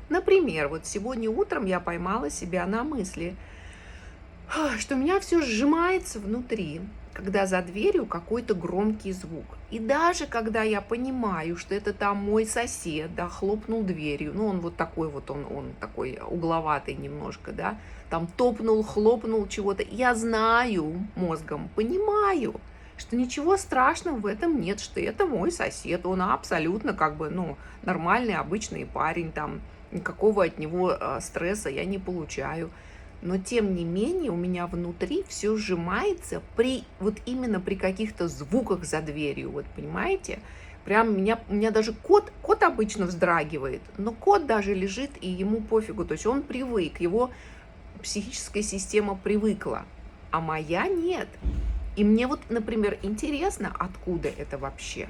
Например, вот сегодня утром я поймала себя на мысли, что у меня все сжимается внутри, когда за дверью какой-то громкий звук. И даже когда я понимаю, что это там мой сосед, да, хлопнул дверью, ну, он вот такой вот, он такой угловатый немножко, да, там топнул, хлопнул чего-то. Я знаю мозгом, понимаю, что ничего страшного в этом нет, что это мой сосед, он абсолютно как бы, ну, нормальный, обычный парень, там, никакого от него стресса я не получаю. Но тем не менее у меня внутри все сжимается при вот именно при каких-то звуках за дверью, вот понимаете? Прям у меня даже кот обычно вздрагивает, но кот даже лежит, и ему пофигу. То есть он привык, его психическая система привыкла, а моя нет. И мне вот, например, интересно, откуда это вообще?